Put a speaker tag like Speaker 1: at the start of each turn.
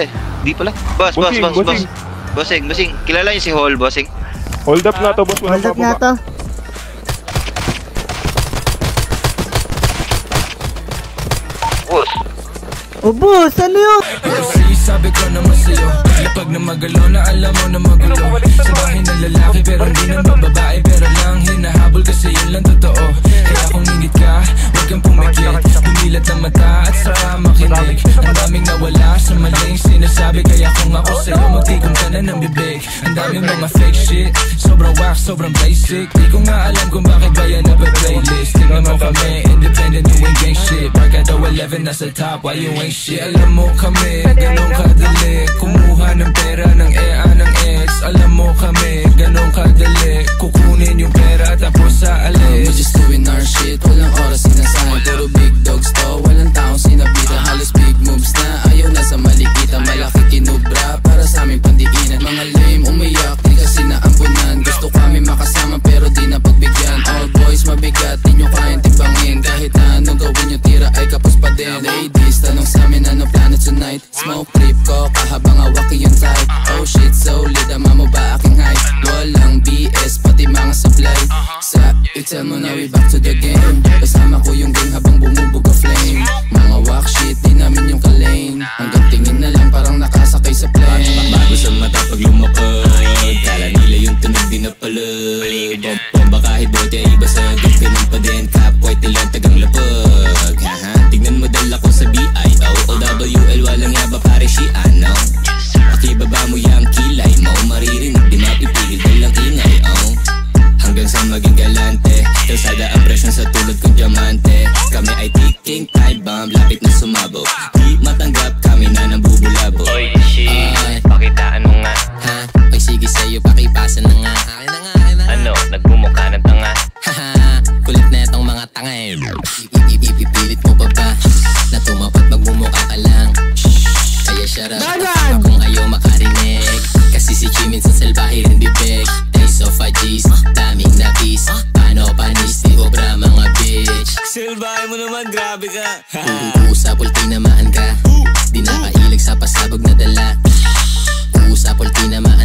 Speaker 1: eh. Di pala. Boss. Bossing. Kilala niyo si Hall, bossing?
Speaker 2: Hold up na to, boss.
Speaker 3: Hold up nga to.
Speaker 1: Boss.
Speaker 3: Oh, boss, ano yun?
Speaker 4: Sabi ko naman sa'yo, lapag na magalo na alam mo na magulo. Sa bahay na lalaki pero hindi naman babae, pero lang hinahabol kasi yun lang totoo. Kaya kung ingit ka, huwag kang pumikit, dumilat ang mata at saka makinig. Ang daming nawala sa maling sinasabi, kaya kung ako sa'yo magtikom ka na ng bibig. Ang daming mga fake shit, sobrang wax, sobrang basic. Di ko nga alam kung bakit ba yan nape-playlist. Tingnan mo kami, independent, doing gang shit. Barkada 11 nasa top, why you ain't shit? Alam mo kami, ganun kadali, kumuha ng pera ng EA ng ex. Alam mo kami, ganun kadali, kukunin yung pera tapos sa alis.
Speaker 5: We're just doing our shit, walang oras sinasahan. Puro big dogs to, walang taong sinabitan. Halos big moves na, ayaw na sa malikitan. Malaki kinubra, para sa aming pandiinan. Mga lame umiyak, di kasi naambunan. Gusto kami makasama pero di na pagbigyan. All boys mabigat, di nyo kayang timbangin. Kahit na anong gawin nyo, tira ay kapos pa din. Ladies, tanong sa amin ano plano tonight. Smoke trip ko, kahabang awaki yung type. Oh shit, solid, ama mo ba aking height? Walang BS, pati mga supply. Sa tell mo na we back to the game. Kasama ko yung gang habang bumubuga flame. Mga walk shit, di namin yung kalane. Hanggang tingin na lang parang nakasakay sa plane.
Speaker 6: Bago sa mata pag lumapag, kala nila yung tunog di napalad. Bomba kahit bote ay basag, ganun pa din. Cap white nilang tagang lapag. Tignan mo dala ko sa BIO o WL, walang yaba pare si ano. Pakibaba mo yung kilay mo, maririnig di mapipigil dalang ingay. Hanggang sa maging galante, kalsada ang presyon sa tulad kong diamante. Kami ay ticking time bomb, lapit na sumabog. Di matanggap, kami na nang bubulabo.
Speaker 7: Oy shit, pakitaan mo nga.
Speaker 5: Ha? Oy sige sa'yo, pakipasa na nga. Akin na nga.
Speaker 7: Ano, nagbumukha ng tanga.
Speaker 5: Haha, kulit na itong mga tanga eh. Ipipilit mo pa ba na tumapat magmumukha ka lang? Kaya shut up, kung ayaw makarinig. Kasi si Chi minsan salbahe rin bibig. Days of G's, daming napis. Paano panis, di obra mga bitch.
Speaker 6: Silbahe mo naman, grabe ka.
Speaker 5: Uusapol tinamaan ka. Di nakailag sa pasabog na dala. Uusapol tinamaan